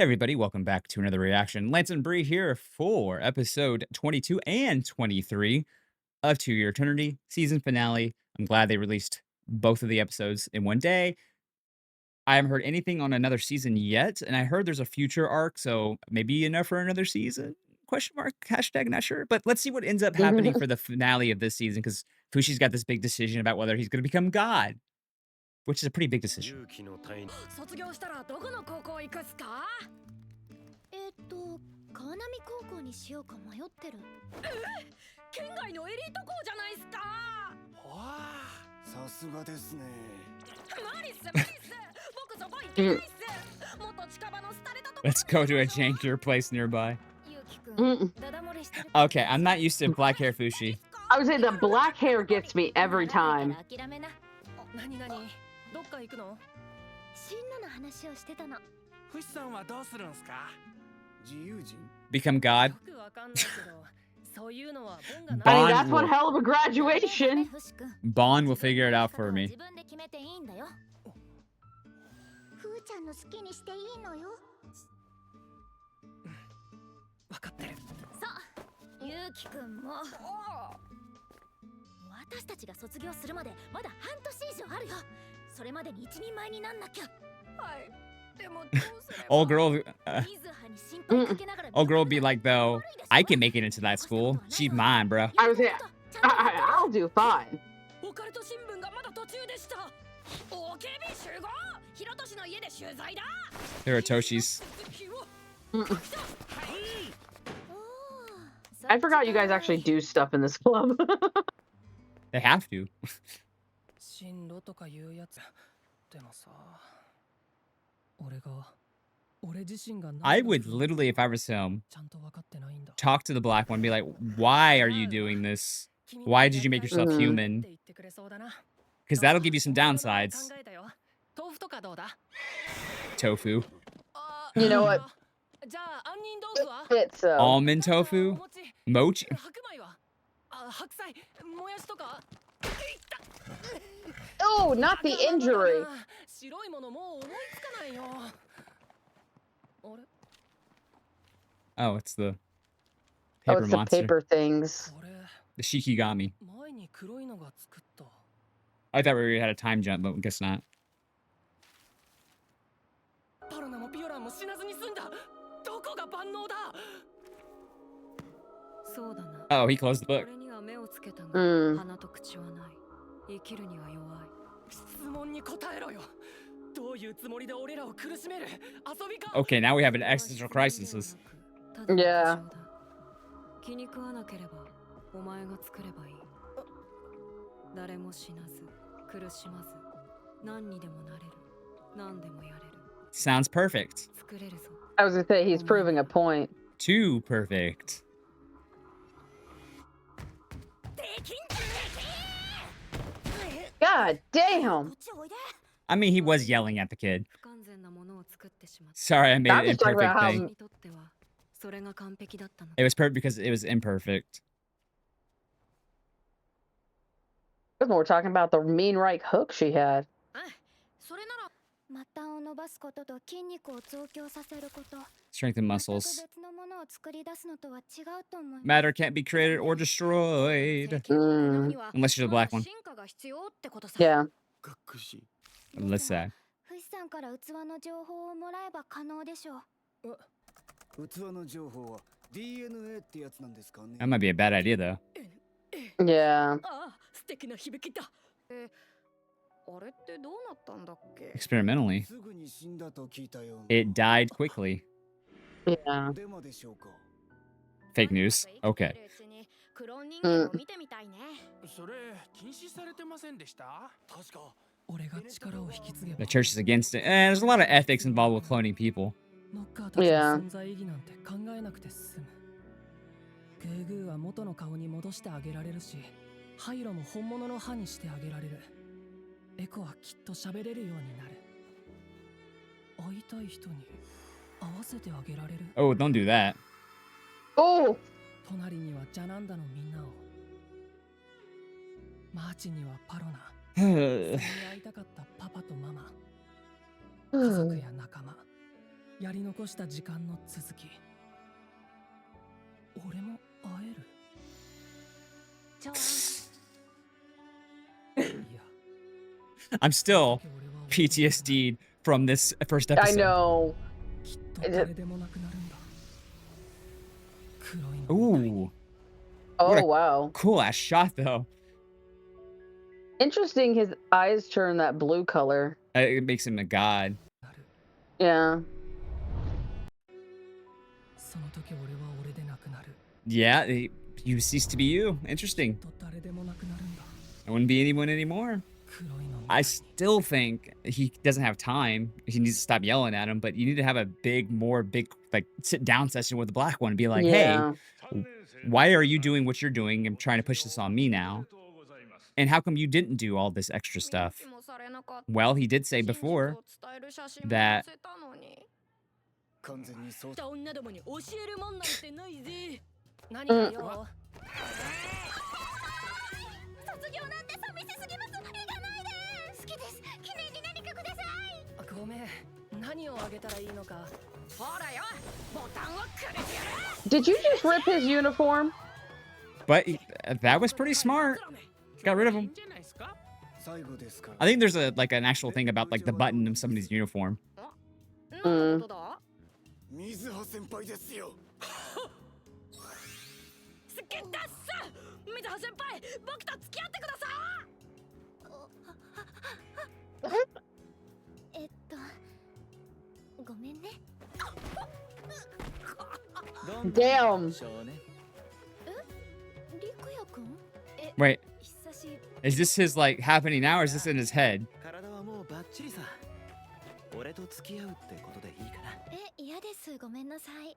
Hey everybody, welcome back to another reaction. Lance and Bree here for episode 22 and 23 of To Your Eternity season finale. I'm glad they released both of the episodes in one day. I haven't heard anything on another season yet, and I heard there's a future arc, so maybe enough for another season? Question mark, hashtag not sure. But let's see what ends up happening for the finale of this season, because Fushi's got this big decision about whether he's going to become God, which is a pretty big decision. 卒業したらどこの高校行くっすか？川波高校にしようか迷ってる。県外のエリート校じゃないっすか。わあ、さすがですね。無理っす、無理っす。僕そこ行けないっす。もっと近場の廃れたとこ。Let's go to a jankier place nearby. Okay, I'm not used to black hair Fushi. I would say the black hair gets me every time. 何々、どっか行くの？進路の話をしてたの。フシさんはどうするんすか？ Become God. I mean, that's one hell of a graduation. Bond will figure it out for me. Old girl, old girl be like, though, I can make it into that school. She's mine, bro. I was yeah, I'll do fine. There are Toshis. I forgot you guys actually do stuff in this club. They have to. I would literally, if I was him, talk to the black one, be like, why are you doing this? Why did you make yourself human? Because that'll give you some downsides. Tofu. You know what? It's almond tofu? Mochi? Oh, not the injury. Oh, it's the paper the monster. Paper things. The Shikigami. I thought we had a time jump, but I guess not. Oh, he closed the book. Okay, now we have an existential crisis. Yeah. Sounds perfect. I was gonna say he's proving a point. Too perfect. God damn. I mean, he was yelling at the kid. Sorry, I made an imperfect thing. It was perfect because it was imperfect. We're talking about the mean right hook she had. Strengthen muscles. Matter can't be created or destroyed. Unless you're the black one. Yeah. Let's say. That might be a bad idea, though. Yeah. Experimentally. It died quickly. Yeah. Fake news. Okay. The church is against it. There's a lot of ethics involved with cloning people. Yeah. Oh, don't do that. Oh! やり残した時間の続き。俺も会える。じゃあ I'm still PTSD'd from this first I episode. know. きっと誰でもなくなるんだ。黒いのみたいに。 Ooh, Oh, What a- wow. cool ass shot though. Interesting, his eyes turn that blue color. It makes him a god. なる。 Yeah. その時俺は俺でなくなる。 Yeah, you cease to be you. き Interesting. っと誰でもなくなるんだ。 I wouldn't be anyone anymore. 黒いのみたい I に。 still think he doesn't have time. He needs to stop yelling at him, but you need to have a more big, like, sit down session with the black one and be like, Yeah. hey, why are you doing what you're doing and trying to push this on me now? And how come you didn't do all this extra stuff? Well, he did say before that 完全にそうした女どもに教えるもんなんてないぜ。何かよ。卒業なんて寂しすぎます。行かないで。好きです。記念に何かください。ごめん。何をあげたらいいのか。ほらよ、ボタンをくれてやる。 Did you just rip his uniform? but that was pretty smart. Got rid of him. 最後ですから。 I think there's an actual thing about like the button of somebody's uniform. 何のことだ？水穂先輩ですよ。好きです。水葉先輩、僕と付き合ってください。ごめんね。 Damn. リクヤ君？ Wait, 久しぶり。 is this his like happening now or is this in his head? 体はもうバッチリさ。俺と付き合うってことでいいかな。嫌です。ごめんなさい。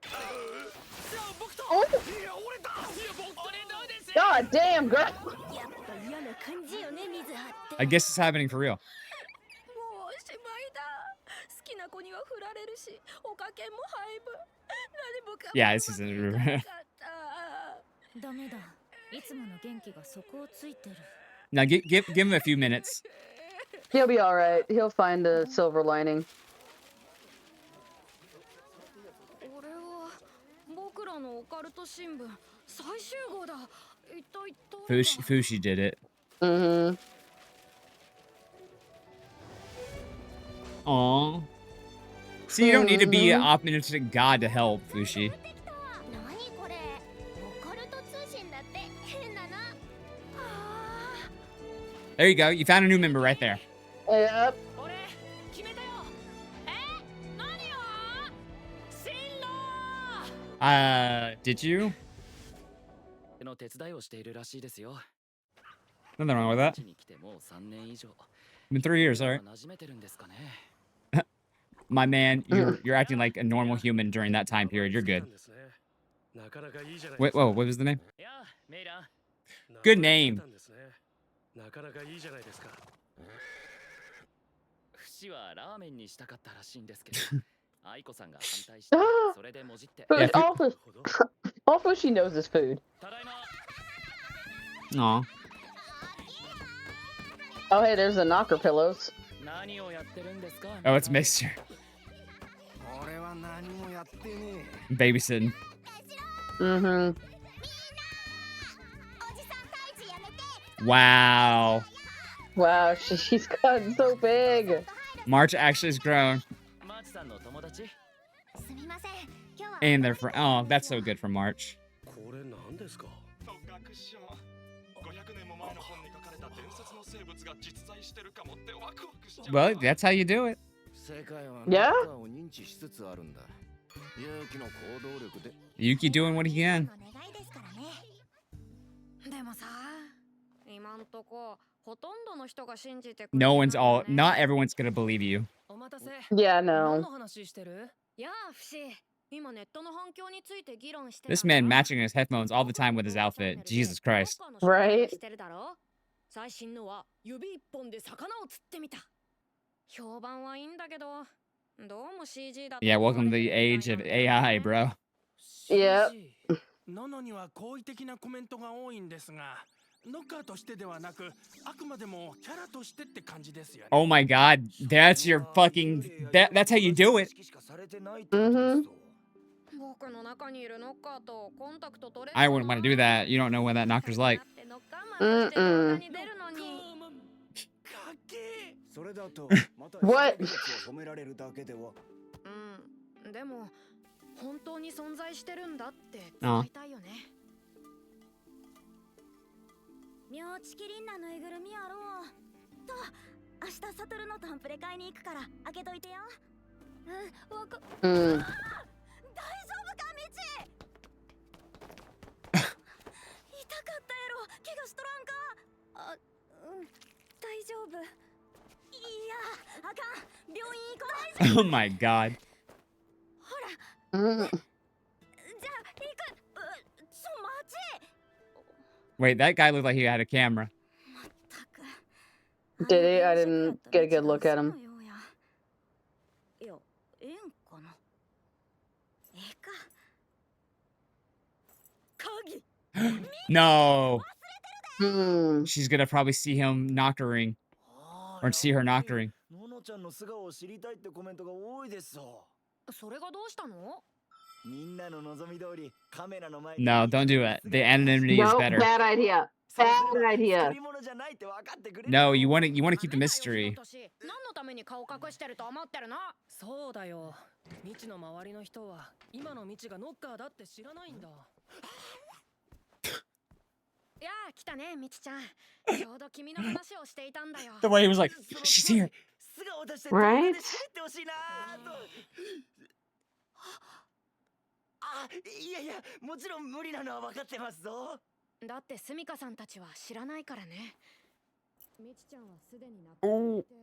God damn, girl. やっぱ嫌な感じよね、水葉って。 I guess it's happening for real. もうおしまいだ。好きな子には振られるし、おかけも配分。何もかも Yeah, this is う a- まくいかなかったダメだ。いつもの元気が底をついてる。 Now give him a few minutes. He'll be all right. He'll find a silver lining. 俺は僕らのオカルト新聞最終号だ。一体誰が Fushi did it. Mm-hmm. Aw. See, you don't need to be an optimistic god to help, Fushi. 何これ？オカルト通信だって変だな。あ There you go. You found a new member right there. Yep. あ、俺決めたよ。何よ？進路。 Did you? の手伝いをしているらしいですよ。 Nothing wrong with that. こっちに来てもう3年以上。 Been 3 years, alright. 馴染めてるんですかね。 My man, you're acting like a normal human during that time period. You're good. Wait, whoa, what was the name? いや、メイラン。 Good name. なかなかいいじゃないですか。節はラーメンにしたかったらしいんですけど、愛子さんが反対して、それでもじって。 Food. Yeah, All Fushi knows is food. ただいま。 Aw. Oh, hey, there's the knocker pillows. 何をやってるんですか？ Oh, it's Mixer. 俺は何もやってね Babysitting. Mm-hmm. Wow. Wow, she's gotten so big. March actually has grown. マーチさんの友達？すみません。今日は And they're for oh, that's so good for March. え。これ何ですか？学者500年も前の本に書かれた伝説の生物が実在してるかもってワクワクしちゃう Well, that's how you do it. 世界は Yeah? 何かを認知しつつあるんだ。勇気の行動力で Yuki doing what he can. の願いですからね。でもさ、今んとこほとんどの人が信じてくれ No ない one's よ all ね。 not everyone's gonna believe you. お待たせ。 Yeah, 何 no. の話してる？やあ、フシ。今ネットの反響について議論してた This んだ。 man matching his headphones all the time with his outfit. Jesus Christ. Right? してるだろ？最新のは指一本で魚を釣ってみた。評判はいいんだけど、どうも CG だと Yeah, 思わ welcome to れ the てるみたい age な of んだよ AI, ね。 bro. Yep. ノノには好意的なコメントが多いんですが、Oh my god, that's your fucking that's how you do it. Mm-hmm. 僕の中にいるノッカーとコンタクト取れるか I な wouldn't want to do that. You don't know what that knocker's like. だってノッカーマンとして動画に出るのにそれだとまた What? 褒められるだけでは。うんでも本当に存在してるんだってあ伝えたいよね妙チキリンナぬいぐるみやろうと明日サトルのタンプレ買いに行くから開けといてようんわか Mm. 大丈夫かミチ痛かったやろ怪我しとらんかあうん大丈夫いやあかん病院行こう大丈 Oh my god. 夫ほら Mm. じゃあ行くちょ待ち Wait, that guy looked like he had a camera. まったく Did he? I didn't get a good look at him. いやええんかなええか鍵 No. Mm. She's gonna probably see him knockering. Or see her knockering. ののちゃんの素顔を知りたいってコメントが多いですよ。それがどうしたのみんなの望み通りカメラの前 No, don't do it. The anonymity is No, better. bad idea. Bad idea. 作り物じゃないって分かってくれる No, よ you want to keep the ダメだよ mystery. 人とし何のために顔隠してると思ってるのそうだよ。未知の周りの人は今の未知がノッカーだって知らないんだ。いやあ来たねみちちゃんちょうど君の話をしていたんだよ The way he was like, その she's here. 素顔出して Right? 動画で喋ってほしいなーとあ、いやいやもちろん無理なのは分かってますぞだってスミカさんたちは知らないからねみちちゃんはすでに亡くなっていて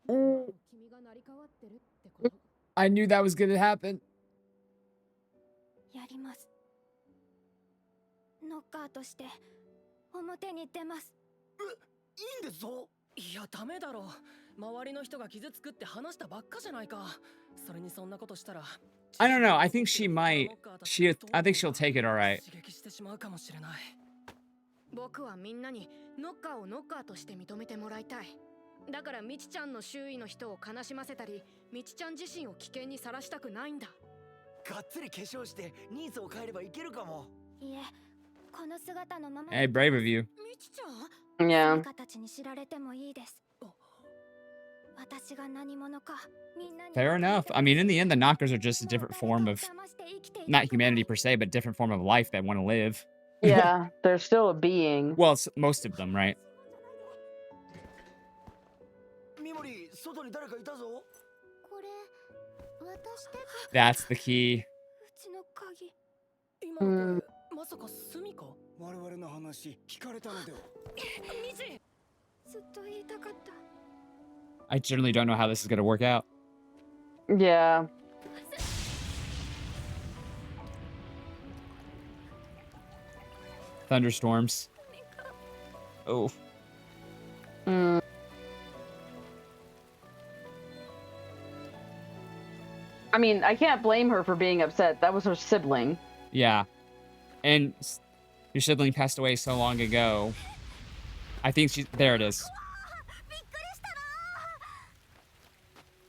今君が成り代わってるってこと I knew that was gonna happen. やりますノッカーとして表に出ますいいんですぞいやダメだろ。周りの人が傷つくって話したばっかじゃないか。それにそんなことしたら。I don't know. I think she might. I think she'll take it alright. 刺激してしまうかもしれない。僕はみんなにノッカーをノッカーとして認めてもらいたいだからみちちゃんの周囲の人を悲しませたりみちちゃん自身を危険にさらしたくないんだがっつり化粧してニーズを変えればいけるかもいえこの姿のまま Hey, brave of you. みちちゃん Yeah. スミカたちに知られてもいいです私が何者かみんなに Fair enough. I mean, in the end, the knockers are just a different form of, not humanity per se, but different form of life that want to live. Yeah. They're still a being. Well, most of them, right? ミモリ外に誰かいたぞこれ渡して That's the key. うちの鍵今の声、まさかスミカ？我々の話聞かれたのではミチ！ずっと言いたかった I generally don't know how this is going to work out. Yeah. Thunderstorms. Oh. Mm. I mean, I can't blame her for being upset. That was her sibling. Yeah. And your sibling passed away so long ago. I think there it is.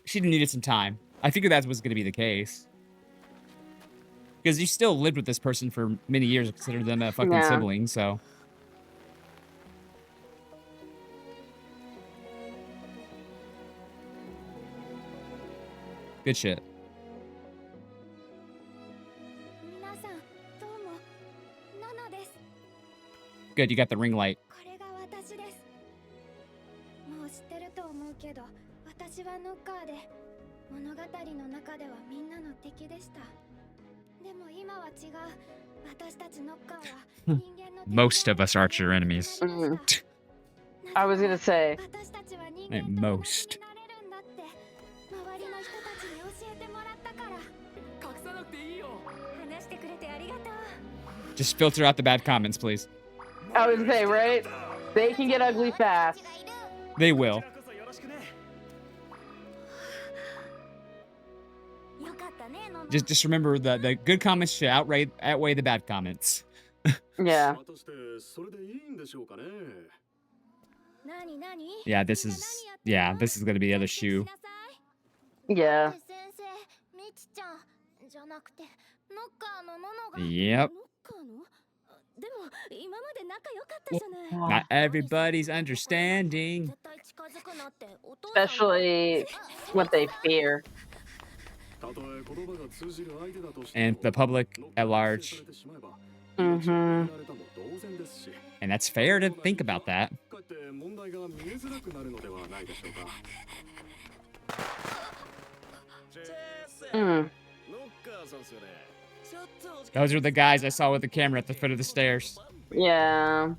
She needed some time. I figured that was going to be the case. Because you still lived with this person for many years, considered them a fucking Yeah. sibling, so. Good shit. 皆さんどうもナナです Good, you got the ring light. これが私ですもう知ってると思うけど私はノッカーで物語の中ではみんなの敵でしたでも今は違う私たちノッカーは人間の敵 Most of us aren't your enemies. Mm. I was gonna say. 私たちは人 Hey, 間と同 most. じになれるんだって周りの人たちに教えてもらったから隠さなくていいよ。話してくれてありがとう Just filter out the bad comments, please. I was gonna say, right? They can get ugly fast. They will. こちらこそよろしくねよかったねノノ Just remember the good comments should outweigh the bad comments. Yeah. Yeah, this is this is gonna be the other shoe. Yeah. Yep. Not everybody's understanding. Especially what they fear. And the public at large. Mm-hmm. And that's fair to think about that. Mm. Those are the guys I saw with the camera at the foot of the stairs. Yeah.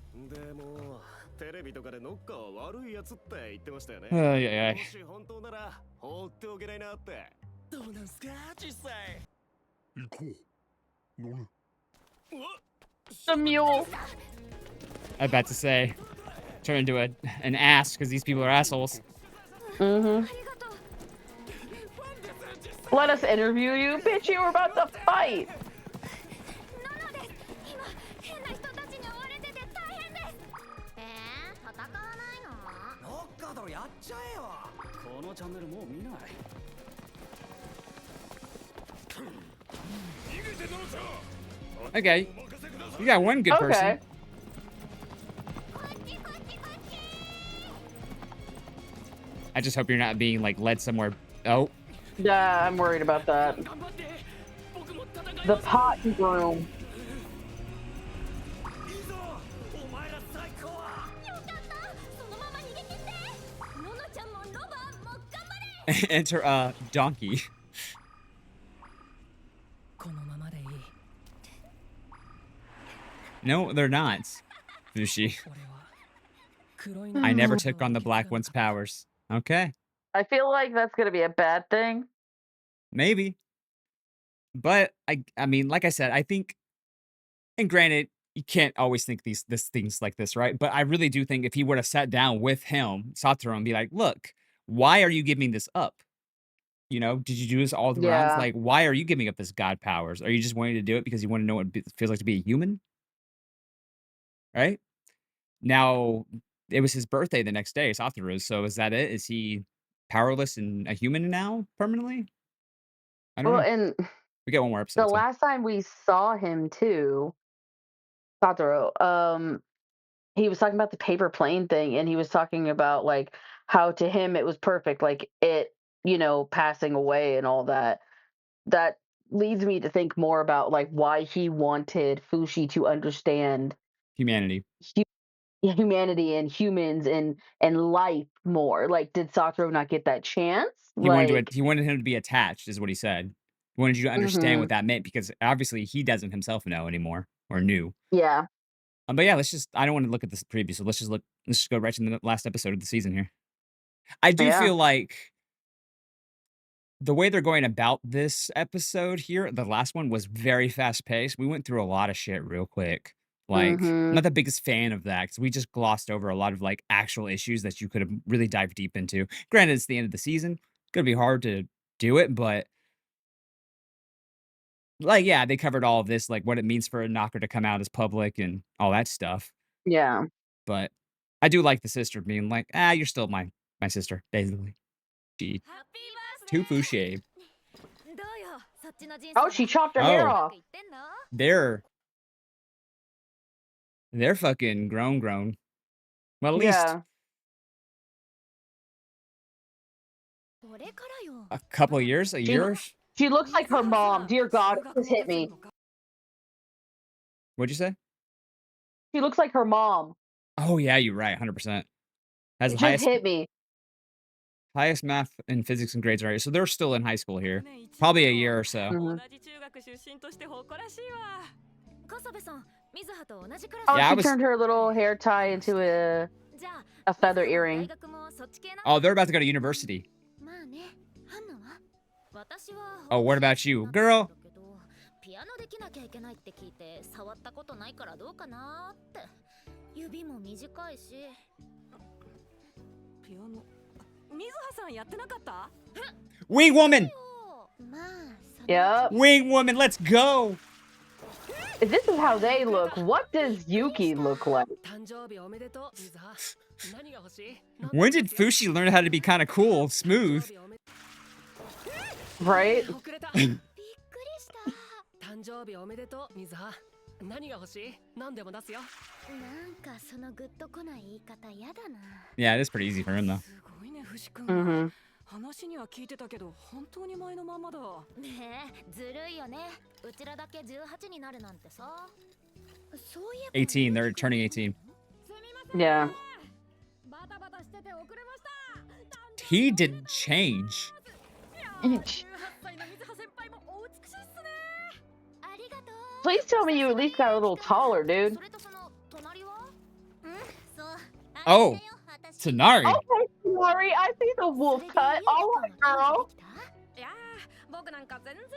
Oh, yeah. The mule. I'm about to say, turn into an ass because these people are assholes. Mm-hmm. Let us interview you, bitch. You were about to fight. Okay, you got one good person. Okay. I just hope you're not being like led somewhere. Oh, Yeah, I'm worried about that. The pot and broom. enter donkey. No, they're not. Fushi. I never took on the Black One's powers. Okay, I feel like that's gonna be a bad thing. maybe. But I mean, like I said, I think, and granted, you can't always think these things like this, right? But I really do think if he would have sat down with him, Satoru, and be like, "Look, why are you giving this up? You know, did you do this all the rounds? Yeah. Like, why are you giving up this god powers? Are you just wanting to do it because you want to know what it feels like to be a human? Right? Now, it was his birthday the next day, Satoru's. So is that it? Is he powerless and a human now permanently? I don't Well, know. and We get one more the episode. So. last time we saw him too, Satoru, he was talking about the paper plane thing, and he was talking about like how to him it was perfect, like it, passing away and all that. That leads me to think more about like why he wanted Fushi to understand Humanity. humanity and humans and life more. Like, did Satoru not get that chance? He wanted Like, he wanted him to be attached, is what he said. He wanted you to understand mhm, what that meant because obviously he doesn't himself know anymore or knew. yeah, But yeah, I don't want to look at this preview, so let's just go right to the last episode of the season here. I do yeah, feel like the way they're going about this episode here, the last one was very fast paced. We went through a lot of shit real quick. Like, I'm mhm, not the biggest fan of that because we just glossed over a lot of like actual issues that you could have really dived deep into. Granted, it's the end of the season. It's gonna be hard to do it, but like, yeah, they covered all of this, like what it means for a knocker to come out as public and all that stuff. yeah. But I do like the sister being like, you're still my sister, basically. She too Fouché. Oh, she chopped her hair Oh, off. they're fucking grown. Well, at least Yeah. a couple of years, a She year. she looks like her mom. Dear God, it just hit me. What'd you say? She looks like her mom. Oh yeah, you're right, 100%. Has It the just hit me. highest math and physics and grades right. So they're still in high school here, probably a year or so. Mhm. Yeah, Oh, I she was. turned her little hair tie into a feather earring. Oh, they're about to go to university. Oh, what about you, girl? ピアノできなきゃいけないって聞いて触ったことないからどうかなって指も短いしピアノ水葉さんやってなかった Wing woman, まあ Yep. wing woman, let's go. this is how they look. What does Yuki look like? 誕生日おめでとう、水葉。何が欲しい？ When did Fushi learn how to be kind of cool, smooth? Right? 遅れた。びっくりした誕生日おめでとう、水葉。何が欲しい？何でも出すよ。なんかそのグッとこない言い方やだな Yeah, it is pretty easy for him though. すごいね、フシ君。 Mm-hmm. 話には聞いてたけど、本当に前のままだ。ねえずるいよねうちらだけ18になるなんてさそういえば18, they're turning 18. Yeah. バタバタしてて遅れました He didn't change. 18 歳の水葉先輩もお美しいっすねありがとう Please tell me you at least got a little taller, dude. それとその隣はそう Oh, Tanari. Okay, sorry. I see the wolf cut. All right, girl. いやー僕なんか全然っ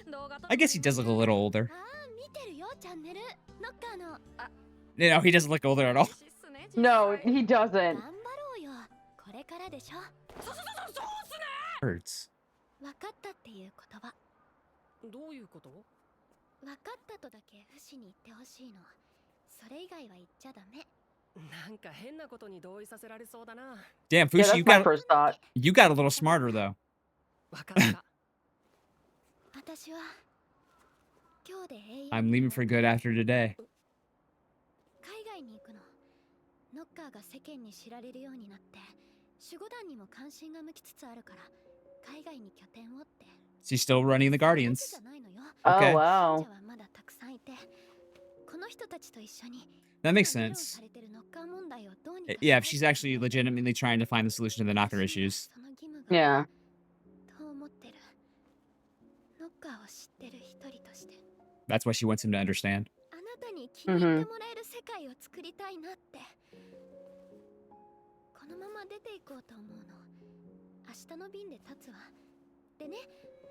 す動画 I guess he does look a little older. あー見てるよチャンネルノッカーのあ No, he doesn't look older at all. 美味しいっすね No, 実際 he 頑 doesn't. 張ろうよこれからでしょ Hurts. 分かったっていう言葉どういうこと？分かったとだけフシに言ってほしいのそれ以外は言っちゃダメなんか変なことに同意させられそうだな。 Damn, Yeah, Fushi, that's you my got first thought. you got a little smarter though. わかった。私は今日で永遠 I'm leaving for good after today. 海外に行くのノッカーが世間に知られるようになって守護団にも関心が向きつつあるから海外に拠点をって She's still running the それだけ Guardians. じゃないのよ Okay. Oh, wow. 信者はまだたくさんいてこの人たちと一緒に That makes 今議論 sense. されてるノッカー問題をどうにか Yeah, if she's actually legitimately trying to find the solution to the knocker issues. その義務が Yeah. と思ってるノッカーを知ってる一人として That's why she wants him to understand. あなたに気に入ってもらえる世界を作りたいなって、このまま出ていこうと思うの明日の便で立つわでね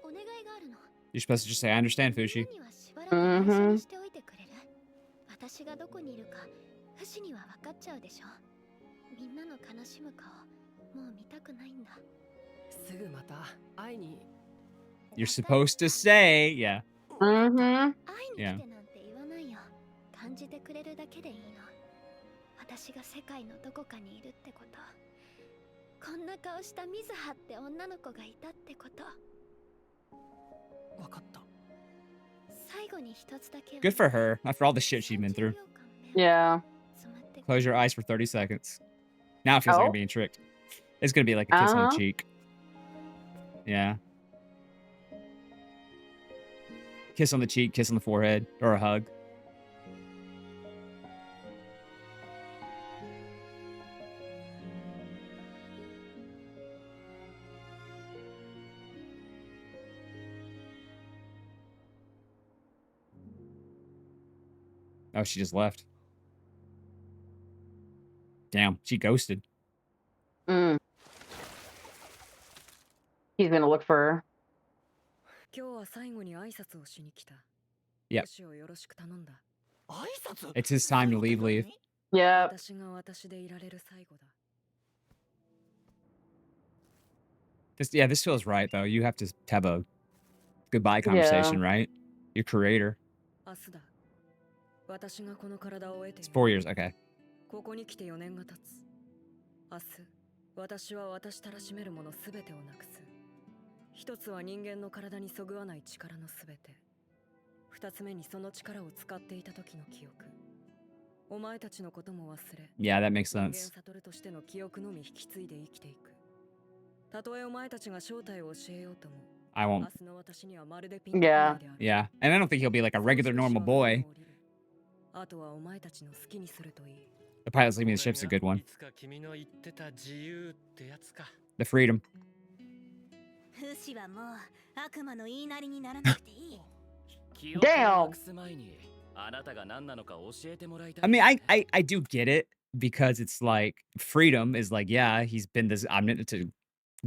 お願いがあるの You're supposed to just say, I understand, Fushi. みんなにはしばらく内緒にしておいてくれる、私がどこにいるかフシには分かっちゃうでしょみんなの悲しむ顔もう見たくないんだすぐまた会いに。 You're supposed to say, yeah. Mm-hmm. 会いに Yeah. 来てなんて言わないよ感じてくれるだけでいいの私が世界のどこかにいるってことこんな顔した水葉って女の子がいたってことわかった。最後に一つだけ Good for her, after all the shit she's been through. Yeah. Close your eyes for 30 seconds. Now it feels like Oh. I'm being tricked. It's gonna be like a kiss on the Uh-huh. cheek. Yeah. Kiss on the cheek, kiss on the forehead, or a hug. Oh, she just left. Damn, she ghosted. Mm. He's gonna look for her. 今日は最後に挨拶をしに来た。 Yep. フシをよろしく頼んだ。挨拶 It's his time to leave, leave. Yep. 私が私でいられる最後だ。 This feels right though. You have to have a goodbye conversation, right? Your creator. 明日だ。私がこの体を得てい It's る。 4 years. Okay. ここに来て4年が経つ。明日、私は私たらしめるものすべてをなくす。一つは人間の体にそぐわない力のすべて。二つ目にその力を使っていた時の記憶。お前たちのことも忘れ。 Yeah, that makes 人間 sense. 悟るとしての記憶のみ引き継いで生きていく。たとえお前たちが正体を教えようとも。 I 明 won't. 日の私にはまるでピンとこないである。 Yeah. And I don't think he'll be like a regular normal boy. あとはお前たちの好きにするといい。 The pilot's leaving the ship's a good one. いつか君の言ってた自由ってやつか。 The freedom. フシはもう悪魔の言いなりにならなくていい記憶を Damn. なくす前にあなたが何なのか教えてもらいたい。 I mean, I do get it because it's like freedom is like, yeah, he's been this omnipotent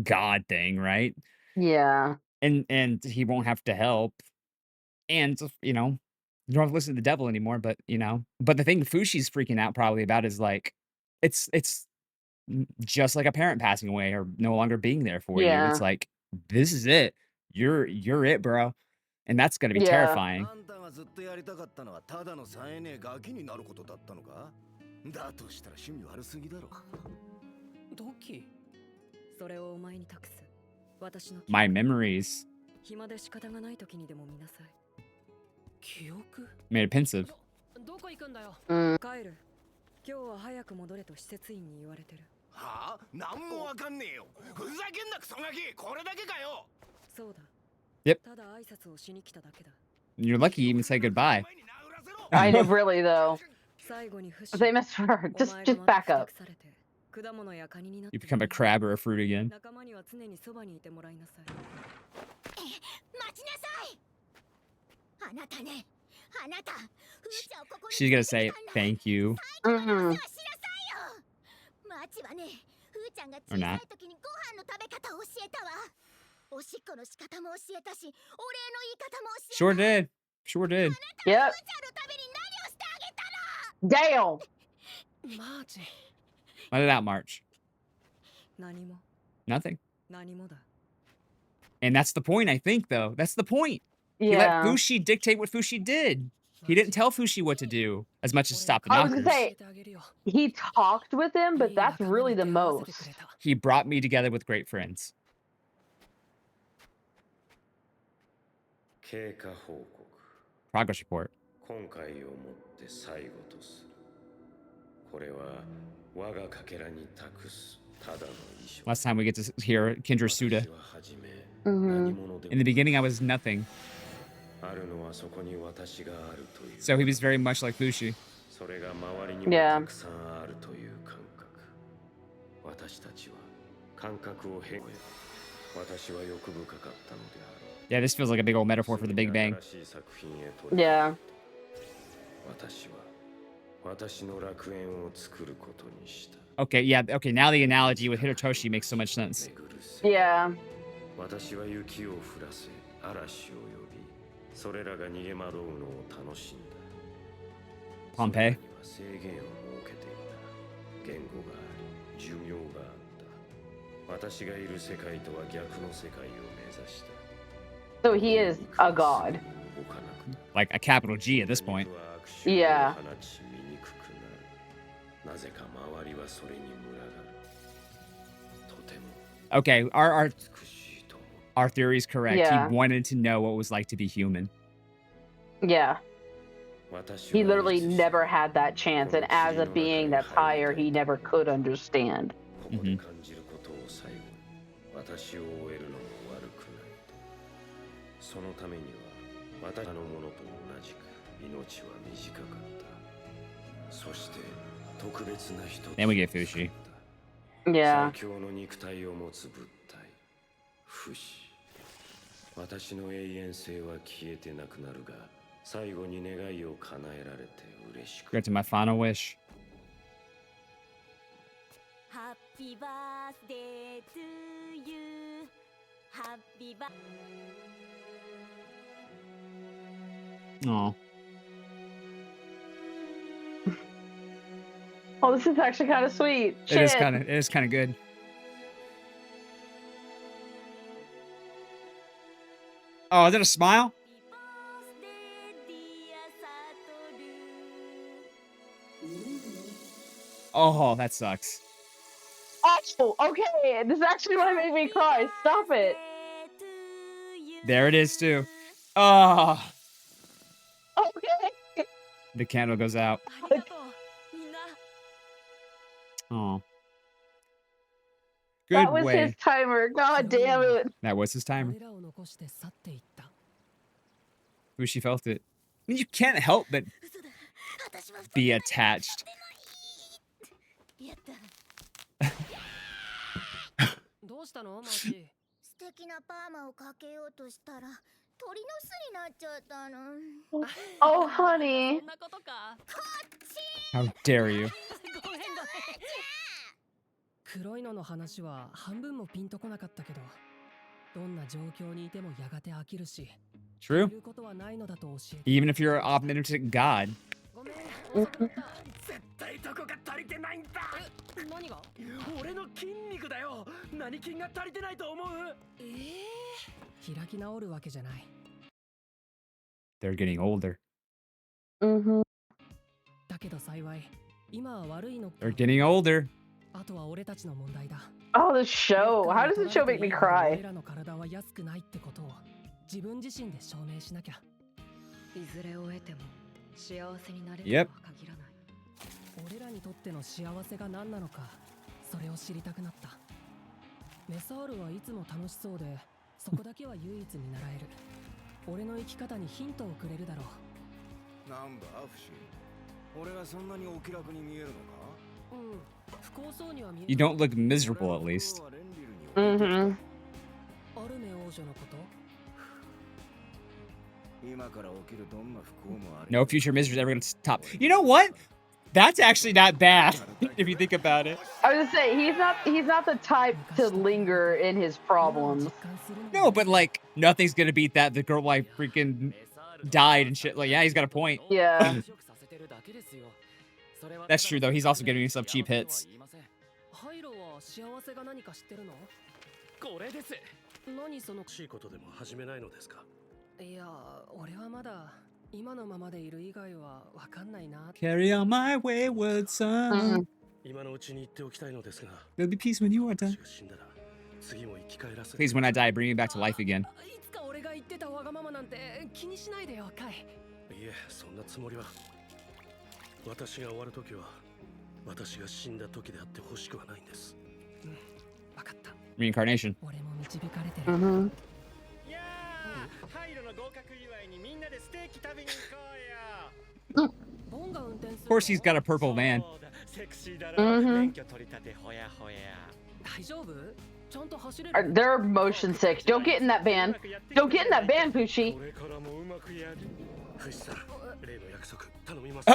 God thing, right? Yeah. And he won't have to help. And you know, you don't have to listen to the devil anymore, but you know, but the thing Fushi's freaking out probably about is like it's just like a parent passing away or no longer being there for you. Yeah. It's like this is it. You're it, bro. And that's gonna be Yeah. terrifying. あんたががずっとやりたかったのはただの冴えねえガキになることだったのか？だとしたら趣味悪すぎだろ。ドキ。それをお前に託す。私の My memories 暇で仕方がない時にでも見なさい。記憶？ made it pensive. どこ行くんだよ。帰る。今日は早く戻れと施設員に言われてる。はあ？なんもわかんねえよ。ふざけんなクソガキ。これだけかよ。そうだ。Yep. ただ挨拶をしに来ただけだ。 You're lucky you even say goodbye. I did really though. 最後に不死。 They missed her. Just back up. 果物やカニになって You become a crab or a fruit again. 仲間には常にそばにいてもらいなさい。待ちなさい。あなたね。あなた。 She's gonna say thank you. Mhm. マチはね、ふーちゃんが Or 小さ not. い時にご飯の食べ方を教えたわ。おしっこの仕方も教えたし、お礼の言い方も教 Sure えた。 did. Sure did. Yep. ふーちゃんのために何をしてあげたの？ Damn. マーチ。 Let it out, March. 何も。 Nothing. 何もだ。 And that's the point, I think, though. That's the point. He let Yeah. Fushi dictate what Fushi did. He didn't tell Fushi what to do as much as stop the I was gonna knockers. say he talked with him, but that's really the most. He brought me together with great friends. 経過報告。 Progress report. 今回をもって最後とする。これは我がかけらに託すただの遺書。 Last time we get to hear Kendra's Suda. 私は初め Mhm. 何者でも In the beginning, I was nothing. あるのはそこに私があるという。 So he was very much like Fushi. それが周りにも Yeah. たくさんあるという感覚。私たちは感覚を変え、私は欲深かったのである。 Yeah, this feels like a big old metaphor for the Big Bang. 新しい作品へ取り Yeah. 私は私の楽園を作ることにした。 Okay, yeah, okay, now the analogy with Hirotoshi makes so much sense. 巡る世 Yeah. 私は雪を降らせ、嵐を呼び、それらが逃げ惑うのを楽しんだ。 Pompeii. それらには制限を設けていた。言語があり、寿命があった。私がいる世界とは逆の世界を目指した。 So he is a god. 動かなくなる。 Like a capital G at this point. Yeah. 放ち醜くなる。なぜか周りはそれに群がる。とても Okay, 美しいと思う。 our theory is correct. Yeah. He wanted to know what it was like to be human. Yeah. 私 He は literally いつし never had that chance, and as a being that's higher, he never could understand. ここで感じることを最後に私を終えるのも悪くないと。そのためには私のものと同じく命は短かった。そして特別な人 Then we get Fushi. Yeah. 最強の肉体を持つ物体不死。私の永遠性は消えてなくなるが、最後に願いを叶えられて嬉しく。 Granted my final wish. Happy birthday to you. Happy birthday. Oh, Oh, this is actually kind of sweet. it is Shit. kind of good. Oh, is that a smile? Oh, that sucks. Oh, okay. This actually might make me cry. Stop it. There it is too. Oh, Okay. the candle goes out. ありがとう。みんな。 Oh. That Good was way. his timer. God damn it. That was his timer. 俺らを残して去っていった。 Fushi felt it. I mean, you can't help but 嘘だ。私は be attached. やった。どうしたのマーチ？素敵なパーマをかけようとしたら鳥の巣になっちゃったの。 Oh, honey. そんなことか。 How dare you? ごめん。黒いのの話は半分もピンとこなかったけど、どんな状況にいてもやがて飽きるし、 True. いることはないのだと教えて。 Even if you're an omnipotent god. ごめん、遅くなった。絶対どこが足りてないんだ。何が？俺の筋肉だよ。何筋が足りてないと思う？開き直るわけじゃない。They're getting older. Mm-hmm. だけど幸い、今は悪いの They're getting older. あとは俺たちの問題だ。 Oh, the show. How does the show make me 俺 cry? らの体は安くないってことを自分自身で証明しなきゃ。いずれを得ても幸せになれる Yep. とは限らない。俺らにとっての幸せが何なのか、それを知りたくなった。メサールはいつも楽しそうで、そこだけは唯一見習える。俺の生き方にヒントをくれるだろう。なんだアフシ、俺がそんなにお気楽に見えるのか。うん、不幸そうには見え You don't look miserable, at least. Mm-hmm. アルメ王女のこと。今から起きるどんな不幸もある。 No future misery is ever gonna stop. You know what? That's actually not bad if you think about it. I was gonna say he's not the type to linger in his problems. No, but like nothing's gonna beat that. The girl like freaking died and shit. Like, yeah, he's got a point. Yeah. That's true though. He's also giving himself cheap hits. ハイロは幸せが何か知ってるの？これです。何そのしいことでも始めないのですか。いや、俺はまだ今のままでいる以外はわかんないな。 Carry on my wayward son. Mhm. 今のうちに言っておきたいのですが、 There'll be peace when you are done. 私が死んだら次も生き返らせ。 Please, when I die, bring me back to life again. いつか俺が言ってたわがままなんて気にしないでよ、カイ。いえ、そんなつもりは。私が終わる時は私が死んだ時であってほしくはないんです。うん、わかった。 Reincarnation. 俺も導かれてる。 Mm-hmm. いやー、ハイロの合格祝いにみんなでステーキ食べに行こうよ。ボンが運転する。 Of course, he's got a purple van. セクシーだろ。 Mhm. 免許取り立てほやほや。大丈夫？ちゃんと走れる？ They're motion sick. Don't get in that van. Don't get in that van, Poochie. これからもうまくやる。フシさん、例の約束頼みます。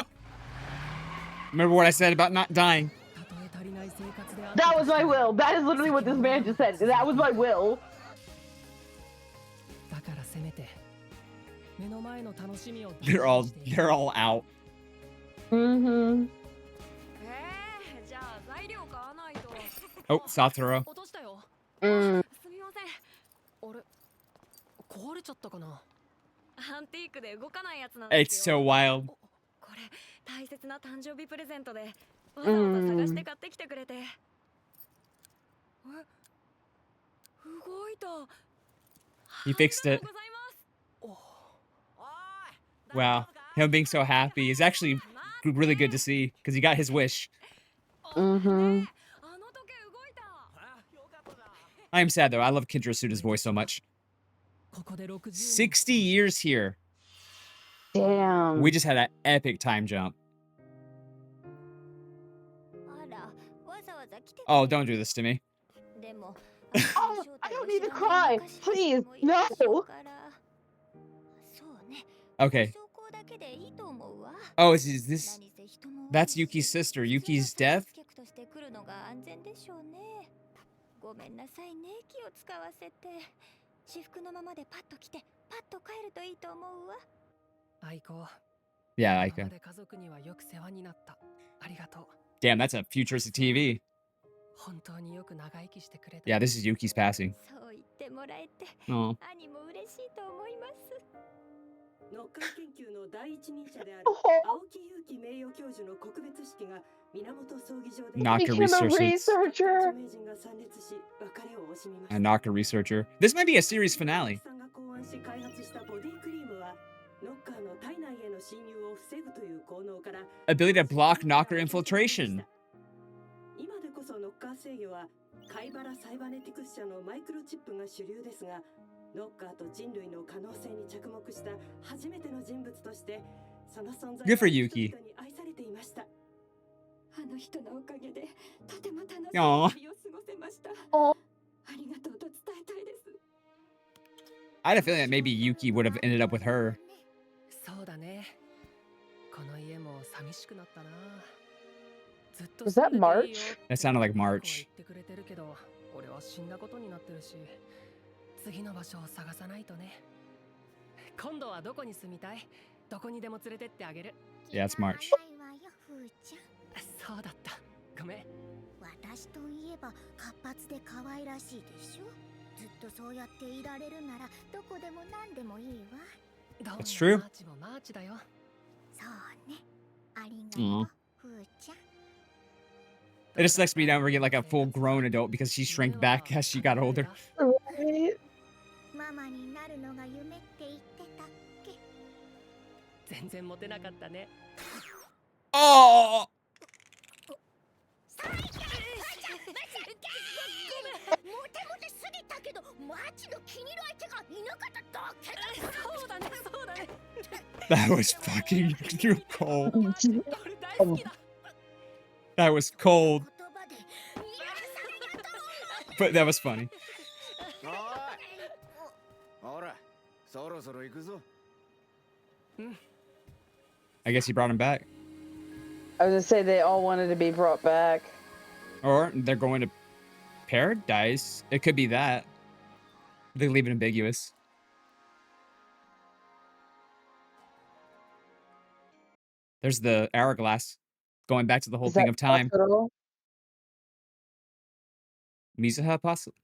Remember what I said about not dying? That was my will. That is literally what this man just said. That was my will. だからせめて目の前の楽しみを。 They're all out. Mm-hmm. じゃあ材料買わないと。 Oh, Satoru. 落としたよ。 Mm. すみません。あれ、壊れちゃったかな。アンティークで動かないやつなんで It's すよ。 so wild. これ大切な誕生日プレゼントでわざわざ探して買ってきてくれて。動いた。 He fixed it. ありがとうございます。 Wow. Him being so happy is actually really good to see because he got his wish. Mm-hmm. I am sad though. I love Kendra Suda's voice so much. 60 years here. Damn. We just had an epic time jump. Oh, don't do this to me. Oh, I don't need to cry. Please, no. Okay. Oh, is this? That's Yuki's sister. Yuki's death? ごめんなさいね、気を使わせて。私服のままでパッと来て、パッと帰るといいと思うわ。愛子。 Yeah, Aika. 今まで家族にはよく世話になった。ありがとう。 Damn, that's a futuristic TV. 本当によく長生きしてくれて。 Yeah, this is Yuki's passing. そう言ってもらえて、 Oh. 兄も嬉しいと思います。ノッカー研究の第一人者である青木祐樹名誉教授の告別式が源葬儀場で Knocker researcher. A Knocker researcher. This might be a series finale. さんが考案し開発したボディクリームはノッカーの体内への侵入を防ぐという効能から Ability to block Knocker infiltration. 今でこそノッカー制御は貝原サイバネティクス社のマイクロチップが主流ですが、ノッカーと人類の可能性に着目した初めての人物としてその存在 Good for が Yuki. 人々に愛されていました。あの人のおかげでとても楽しい日 Aw. 々を過ごせました。ありがとうと伝えたいです。 I had a feeling that maybe Yuki would have ended up with her. そうだね。この家も寂しくなったな。ずっと Was that 住んでていいよ That March? sounded like とは March. 言ってくれてるけど、俺は死んだことになってるし、次の場所を探さないとね。今度はどこに住みたい？どこにでも連れてってあげる。 Yeah, it's March. そうだった。ごめん。私といえば活発で可愛らしいでしょ。ずっとそうやっていられるならどこでも何でもいいわ。That's true. そうね。ありがとAw. う、ふーちゃん。 It just sucks me never get like a full grown adult because she shrank back as she got older. Right? ママになるのが夢って言ってたっけ。全然モテなかったね。 Oh! モテモテすぎたけどマジの気に入る相手がいなかっただけだ。そうだね、そうだね。 That was fucking cold. 俺大好きだ。 That was cold, 言葉で癒されたと思う。 but that was funny. ほら、そろそろ行くぞ。 I guess he brought him back. I was gonna say they all wanted to be brought back. Or they're going to paradise. It could be that. They leave it ambiguous. There's the hourglass. Going back to the whole Is thing that of time. hospital? Mizuha, possibly.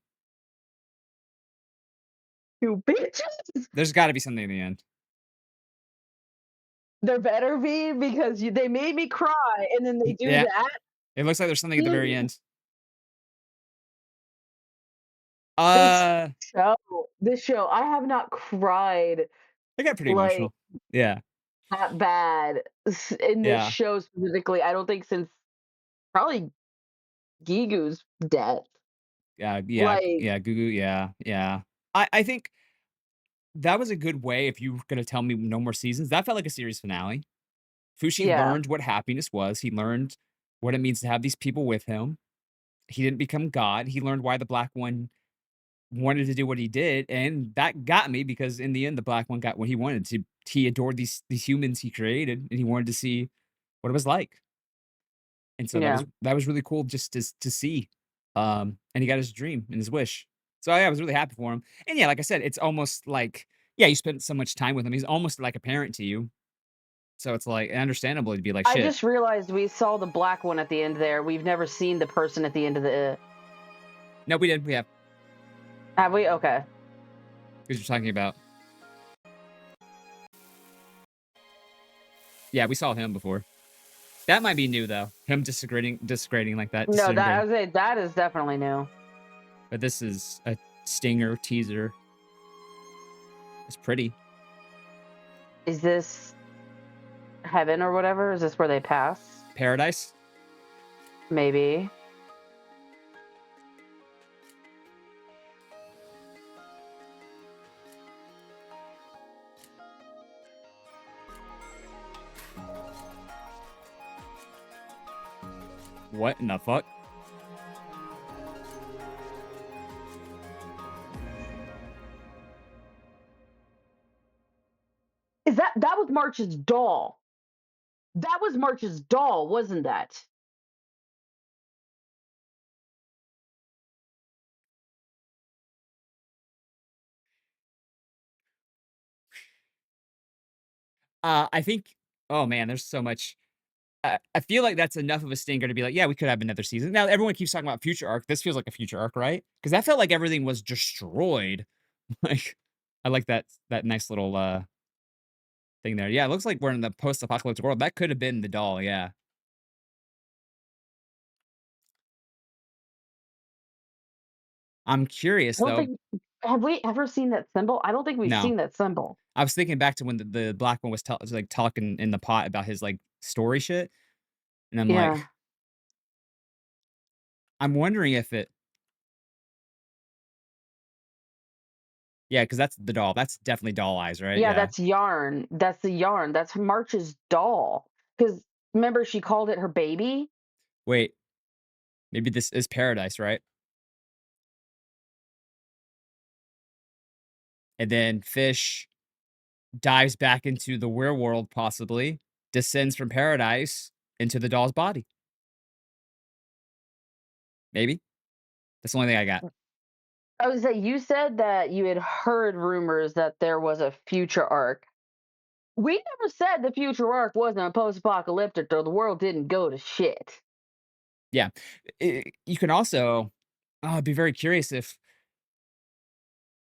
You bitches! There's got to be something in the end. There better be because they made me cry and then they do Yeah. that. It looks like there's something at the very end. This show, I have not cried I got pretty like emotional. Yeah. that bad in this Yeah. show specifically. I don't think since probably Gigu's death. Yeah. Like, Gugu. Yeah. I think that was a good way if you were going to tell me no more seasons. That felt like a series finale. Fushi yeah, learned what happiness was. He learned what it means to have these people with him. He didn't become God. He learned why the Black One wanted to do what he did, and that got me because in the end, the Black One got what he wanted to. He adored these humans he created, and he wanted to see what it was like. And so yeah. that was really cool just to see. And he got his dream and his wish. So yeah, I was really happy for him. And yeah, like I said, it's almost like you spent so much time with him. He's almost like a parent to you. So it's like understandable to be like I shit. just realized we saw the Black One at the end there. We've never seen the person at the end of the. No, we did. We have. Have we? Okay. Because you're talking about. Yeah, we saw him before. That might be new though. Him disagreeing like that. No, that I disintegrating. would say that is definitely new. But this is a stinger teaser. It's pretty. Is this heaven or whatever? Is this where they pass? Paradise? Maybe. What in the fuck? Is that was March's doll? That was March's doll, wasn't that? I think. Oh man, there's so much. I feel like that's enough of a stinger to be like, yeah, we could have another season. Now everyone keeps talking about future arc. This feels like a future arc, right? Because that felt like everything was destroyed. Like, I like that nice little thing there. Yeah, it looks like we're in the post-apocalyptic world. That could have been the doll. Yeah. I'm curious I don't though. think have we ever seen that symbol? I don't think we've No, seen that symbol. I was thinking back to when the Black One was like talking in the pot about his like story shit, and I'm like, Yeah. I'm wondering if it. Yeah, because that's the doll. That's definitely doll eyes, right? Yeah, Yeah. that's yarn. That's the yarn. That's March's doll. Because remember, she called it her baby. Wait, maybe this is paradise, right? And then Fish dives back into the werewolf, possibly descends from paradise into the doll's body. Maybe that's the only thing I got. I was say you said that you had heard rumors that there was a future arc. We never said the future arc wasn't a post-apocalyptic or the world didn't go to shit. Yeah, you can also be very curious if,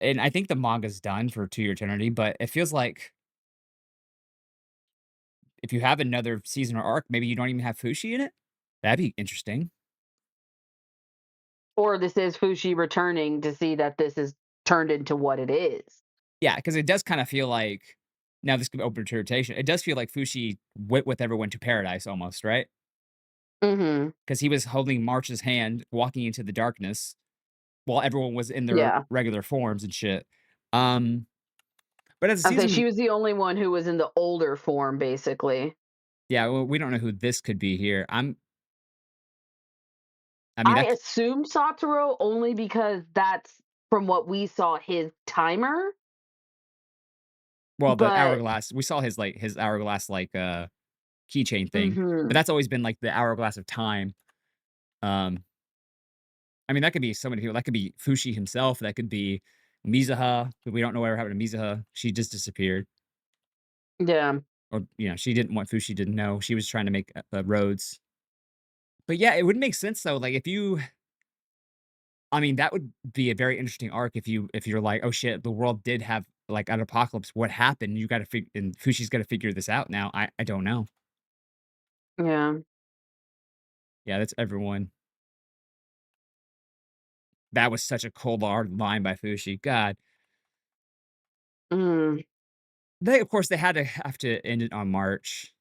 and I think the manga's done for To Your Eternity, but it feels like if you have another season or arc, maybe you don't even have Fushi in it. That'd be interesting. Or this is Fushi returning to see that this is turned into what it is. Yeah, because it does kind of feel like now this could be open to interpretation. It does feel like Fushi went with everyone to paradise almost, right? Mhm. Because he was holding March's hand, walking into the darkness while everyone was in their Yeah. regular forms and shit. Um, but as a I'd say she season, was the only one who was in the older form, basically. yeah, well, we don't know who this could be here. I mean, I that assume Satoru only because that's from what we saw his timer, well, the but hourglass. We saw his hourglass keychain thing, but mhm. that's always been like the hourglass of time. Um, I mean, that could be so many people. That could be Fushi himself. That could be Mizuha, but we don't know whatever happened to Mizuha. She just disappeared. Yeah. Or, she didn't want Fushi to know. She was trying to make, roads. But yeah, it would make sense though, like, if you I mean, that would be a very interesting arc if you're like, "Oh shit, the world did have, like, an apocalypse. What happened? You gotta and Fushi's gotta figure this out now." I don't know. Yeah. Yeah, that's everyone. That was such a cold hard line by Fushi. God. Mm. They of course, they had to have to end it on March.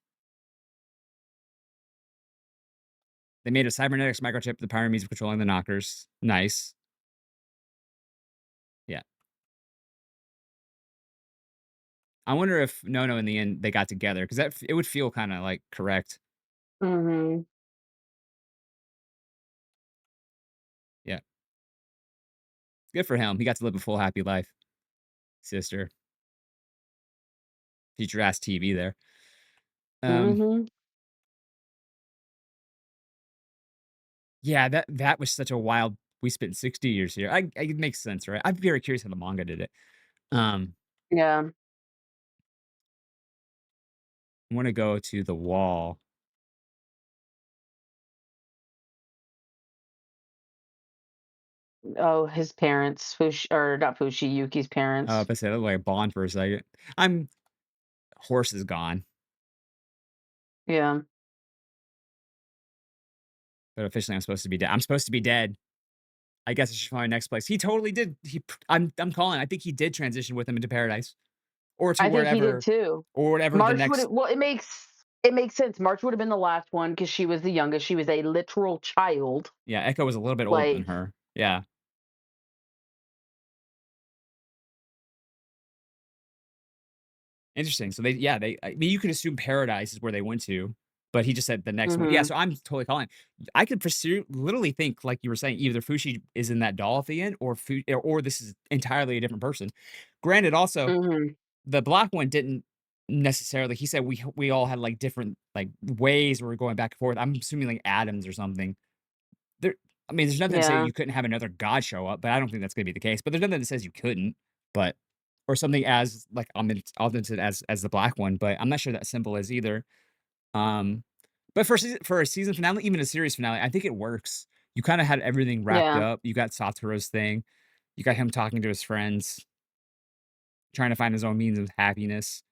They made a cybernetics microchip, the power means of controlling the Nokkers. Nice. Yeah. I wonder if No in the end, they got together because it would feel kinda, like, correct. Mhm. Yeah. Good for him. He got to live a full, happy life. Sister. Future ass TV there. Um, Mhm. yeah, that was such a wild we spent 60 years here. It makes sense, right? I'm very curious how the manga did it. Um, Yeah. I wanna go to the wall. Oh, his parents, Fushi or not Fushi, Yuki's parents. If I said it like a Bond for a second. I'm horse is gone, Yeah. but officially I'm supposed to be dead. I'm supposed to be dead. I guess I should find my next place. He totally did. I'm calling. I think he did transition with him into paradise or to I think he did wherever too. or whatever the March would next have well, it makes sense. March would have been the last one because she was the youngest. She was a literal child. yeah, Echo was a little bit older than Like, her. Yeah. Interesting. So I mean, you could assume paradise is where they went to, but he just said the next one. Yeah, mhm. so I'm totally calling. I could pursue literally think, like you were saying, either Fushi is in that doll at the end or this is entirely a different person. Granted, also, Mhm. the black one didn't necessarily he said we all had, like, different, like, ways where we're going back and forth. I'm assuming, like, atoms or something. There I mean, there's nothing to say Yeah. you couldn't have another god show up, but I don't think that's gonna be the case, but there's nothing that says you couldn't, but or something as, like, omnipotent as the black one, but I'm not sure that simple is either. Um, but for a season finale, even a series finale, I think it works. You kinda had everything wrapped Yeah. up. You got Satoru's thing. You got him talking to his friends, trying to find his own means of happiness.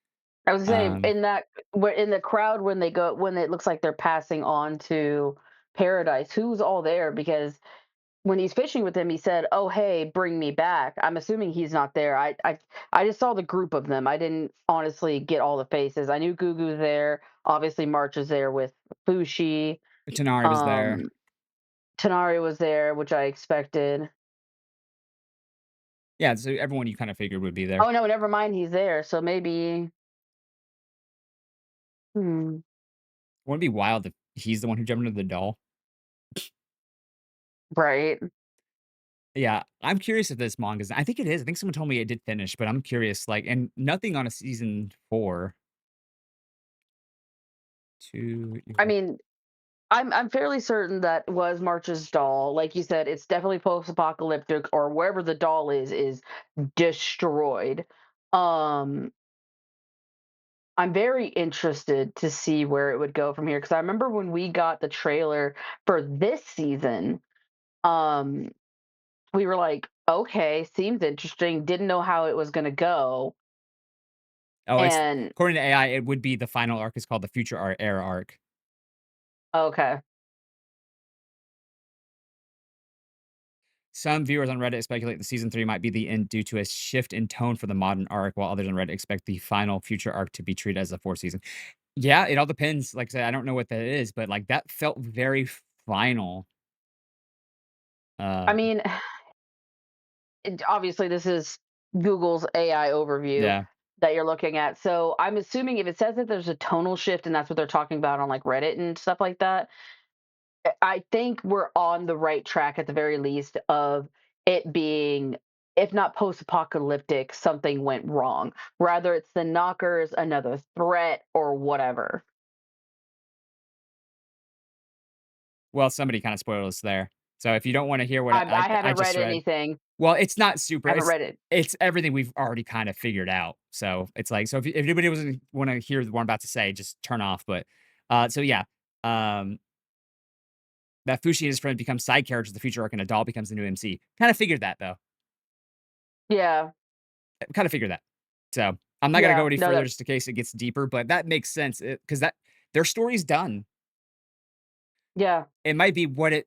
I was saying Um, in that where in the crowd when it looks like they're passing on to paradise, who's all there? Because when he's fishing with him, he said, "Oh, hey, bring me back." I'm assuming he's not there. I just saw the group of them. I didn't honestly get all the faces. I knew Gugu's there. Obviously, March is there with Fushi. Tonari was there. Um, Tanari was there, which I expected. Yeah, so everyone you kinda figured would be there. Oh no, never mind. He's there. So maybe. Hmm. Wouldn't it be wild if he's the one who jumped into the doll? Right. Yeah, I'm curious if this manga's I think it is. I think someone told me it did finish, but I'm curious, like and nothing on a season 4 to I mean, I'm fairly certain that was March's doll. Like you said, it's definitely post-apocalyptic or wherever the doll is destroyed. Um, I'm very interested to see where it would go from here because I remember when we got the trailer for this season, um, we were like, okay, seems interesting. Didn't know how it was going to go. Oh, it's And according to AI, it would be the final arc is called the Future Era arc. okay. Some viewers on Reddit speculate the season 3 might be the end due to a shift in tone for the modern arc, while others on Reddit expect the final future arc to be treated as a 4th season. Yeah, it all depends. Like I said, I don't know what that is, but, like, that felt very final. I Um, mean, obviously this is Google's AI overview yeah. that you're looking at. So I'm assuming if it says that there's a tonal shift and that's what they're talking about on like Reddit and stuff like that, I think we're on the right track at the very least of it being, if not post-apocalyptic, something went wrong. Rather it's the knockers, another threat, or whatever. Well, somebody kinda spoiled us there. So if you don't wanna hear what I I haven't read just read, anything. well, it's not super I haven't read it. it's everything we've already kind of figured out. So it's like, so if anybody doesn't wanna hear what I'm about to say, just turn off. But, so yeah, um, that Fushi and his friend become side characters in the future arc, and a doll becomes the new MC. Kinda figured that, though. Yeah. Kinda figured that. So, I'm not gonna Yeah. go any No, further that just in case it gets deeper, but that makes sense, because that their story's done. yeah. It might be what it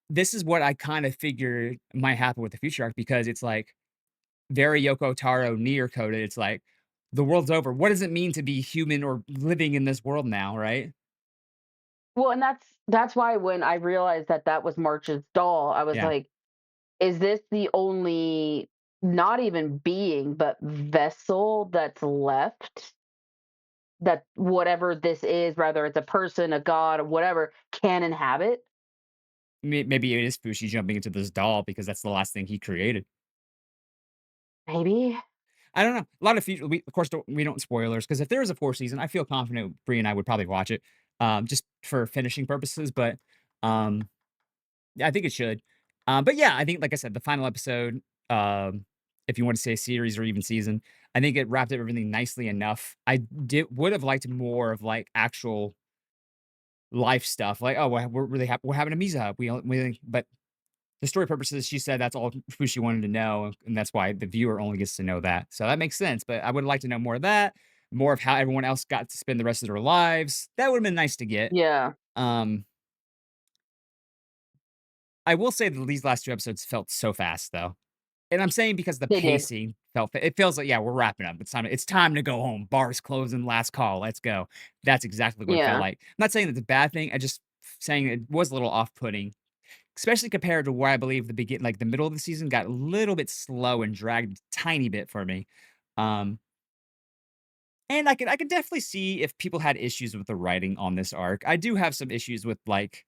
this is what I kinda figured might happen with the future arc, because it's like very Yoko Taro Nier coded. It's like, the world's over. What does it mean to be human or living in this world now, right? Well, and that's why when I realized that that was March's doll, I was Yeah. like, is this the only not even being, but vessel that's left that whatever this is, whether it's a person, a god, or whatever, can inhabit? Maybe it is Fushi jumping into this doll because that's the last thing he created. Maybe. I don't know. A lot of future we of course, we don't spoilers, because if there is a 4th season, I feel confident Bree and I would probably watch it, just for finishing purposes, but, um, yeah, I think it should. But yeah, I think, like I said, the final episode, um, if you want to say series or even season, I think it wrapped up everything nicely enough. I did would have liked more of, like, actual life stuff, like, "Oh, we're really happy we're having a Misa hut." We but the story purposes, she said that's all Fushi wanted to know, and that's why the viewer only gets to know that. So that makes sense, but I would like to know more of that, more of how everyone else got to spend the rest of their lives. That would've been nice to get. Yeah, Um, I will say that these last 2 episodes felt so fast, though. And I'm saying because the they did. pacing it feels like, yeah, we're wrapping up. It's time to go home. Bars closing, last call. Let's go. That's exactly what it felt Yeah, like. I'm not saying it's a bad thing. I just saying it was a little off-putting, especially compared to where I believe like the middle of the season got a little bit slow and dragged a tiny bit for me. Um, and I could definitely see if people had issues with the writing on this arc. I do have some issues with like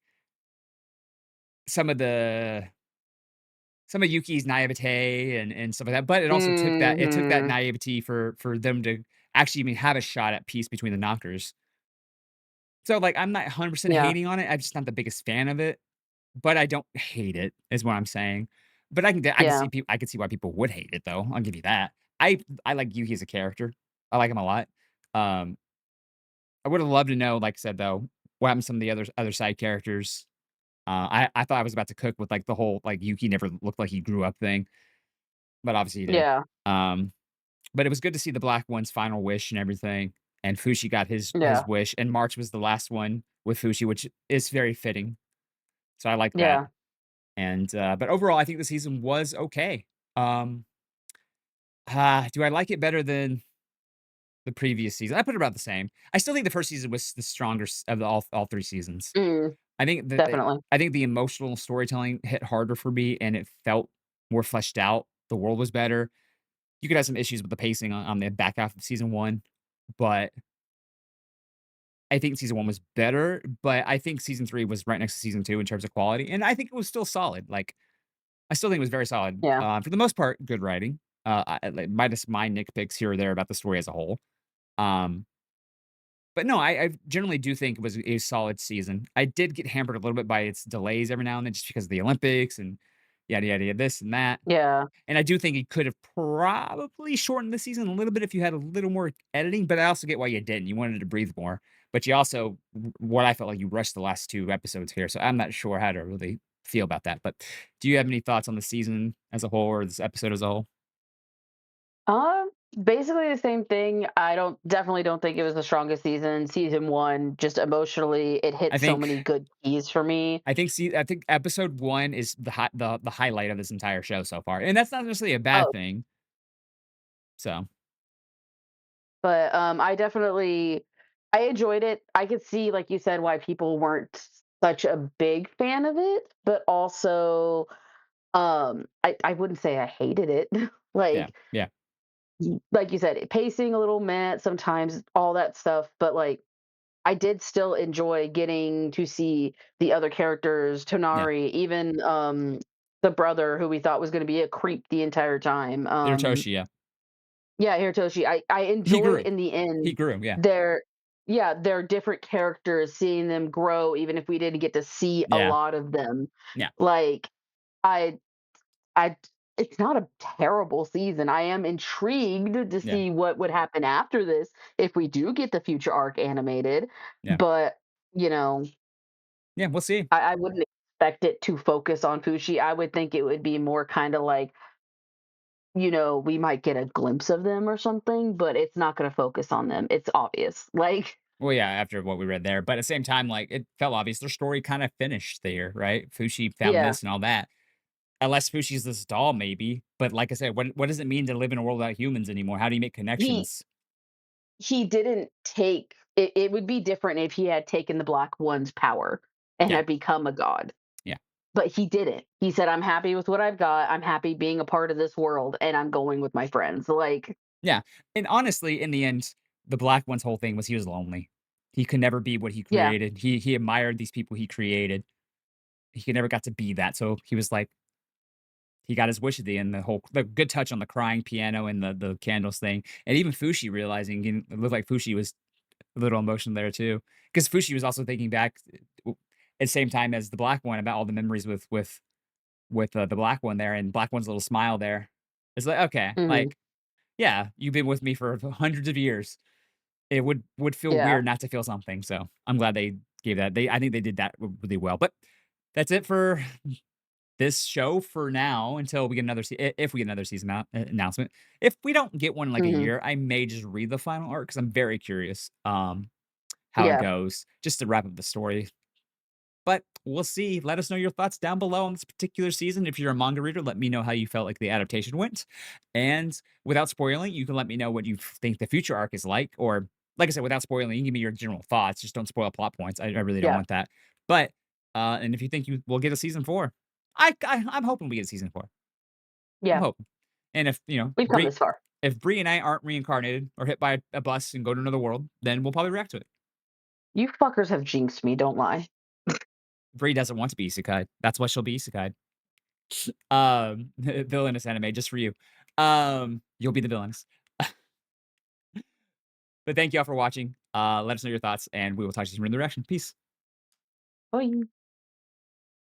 some of the some of Yuki's naivete and stuff like that, but it took that mhm, naivety for them to actually even have a shot at peace between the Knockers. So, like, I'm not 100% yeah, hating on it, I'm just not the biggest fan of it, but I don't hate it, is what I'm saying. But yeah, I can see why people would hate it, though, I'll give you that. I like Yuki as a character. I like him a lot. Um, I would've loved to know, like I said, though, what happened to some of the other side characters. I thought I was about to cook with, like, the whole, like, Yuki never looked like he grew up thing, but obviously he did. yeah, Um, but it was good to see the Black One's final wish and everything, and Fushi got his yeah, wish, and March was the last one with Fushi, which is very fitting. So I like that. yeah. And, but overall, I think the season was okay. Um, do I like it better than the previous season? I put it about the same. I still think the first season was the strongest of all 3 seasons. Mm, I think definitely. I think the emotional storytelling hit harder for me, and it felt more fleshed out. The world was better. You could have some issues with the pacing on the back half of season 1, but I think season 1 was better, but I think season 3 was right next to season 2 in terms of quality, and I think it was still solid. Like, I still think it was very solid. Yeah, For the most part, good writing. Like, minus my nitpicks here or there about the story as a whole. Um, but no, I generally do think it was a solid season. I did get hampered a little bit by its delays every now and then just because of the Olympics and yada, yada, yada, this and that. yeah. And I do think it could have probably shortened the season a little bit if you had a little more editing, but I also get why you didn't. You wanted to breathe more, but you also what I felt like you rushed the last 2 episodes here, so I'm not sure how to really feel about that. But do you have any thoughts on the season as a whole or this episode as a whole? Basically the same thing. I definitely don't think it was the strongest season. Season 1, just emotionally, it I hit so think many good keys for me. I think episode 1 is the highlight of this entire show so far, and that's not necessarily a bad Oh, thing. So, but, I enjoyed it. I could see, like you said, why people weren't such a big fan of it, but also, I wouldn't say I hated it. yeah, Like yeah, like you said, pacing a little meh sometimes, all that stuff, but, like, I did still enjoy getting to see the other characters, yeah. Tonari, even, the brother who we thought was gonna be a creep the entire time. Hirotoshi, yeah. Yeah, Hiratoshi. I He enjoyed grew. in the He end grew, yeah. their yeah, their different characters, seeing them grow, even if we didn't get to see a Yeah, lot of them. yeah, Like, I I it's not a terrible season. I am intrigued to yeah, see what would happen after this if we do get the future arc animated, yeah. but, you know, Yeah, we'll see. I wouldn't expect it to focus on Fushi. I would think it would be more kinda like, we might get a glimpse of them or something, but it's not gonna focus on them. It's obvious. Like, Well, yeah, after what we read there, but at the same time, like, it felt obvious their story kinda finished there, right? Fushi found yeah, this and all that. Unless Fushi's this doll, maybe, but like I said, what does it mean to live in a world without humans anymore? How do you make he connections? he didn't take it would be different if he had taken the Black One's power and Yeah, had become a god, yeah, but he didn't. He said, "I'm happy with what I've got. I'm happy being a part of this world, and I'm going with my friends." Like, yeah, and honestly, in the end, the Black One's whole thing was he was lonely. He could never be what he yeah, created. He admired these people he created. He could never got to be that, so he was like he got his wish at the end, the good touch on the crying piano and the candles thing, and even Fushi realizing it looked like Fushi was a little emotional there too, because Fushi was also thinking back at the same time as the Black One about all the memories with the Black One there, and Black One's little smile there. It's like, okay, mhm, like, yeah, you've been with me for hundreds of years. It would feel yeah, weird not to feel something, so I'm glad they gave that. I think they did that really well, but that's it for this show for now until we get another if we get another season announcement. If we don't get one in like a mhm, year, I may just read the final arc because I'm very curious how it yeah, goes just to wrap up the story. But we'll see. Let us know your thoughts down below on this particular season. If you're a manga reader, let me know how you felt like the adaptation went. And without spoiling, you can let me know what you think the future arc is like. Or, like I said, without spoiling, you can give me your general thoughts. Just don't spoil plot points. I really don't yeah, want that. But, and if you think you will get a season 4, I'm hoping we get a season 4. I'm yeah. hoping. And if, We've come this far. If Bree and I aren't reincarnated or hit by a bus and go to another world, then we'll probably react to it. You fuckers have jinxed me, don't lie. Bree doesn't want to be isekai. That's why she'll be isekai. Villainous anime just for you. You'll be the villainous. But thank you all for watching. Let us know your thoughts, and we will talk to you in the reaction. Peace. Bye.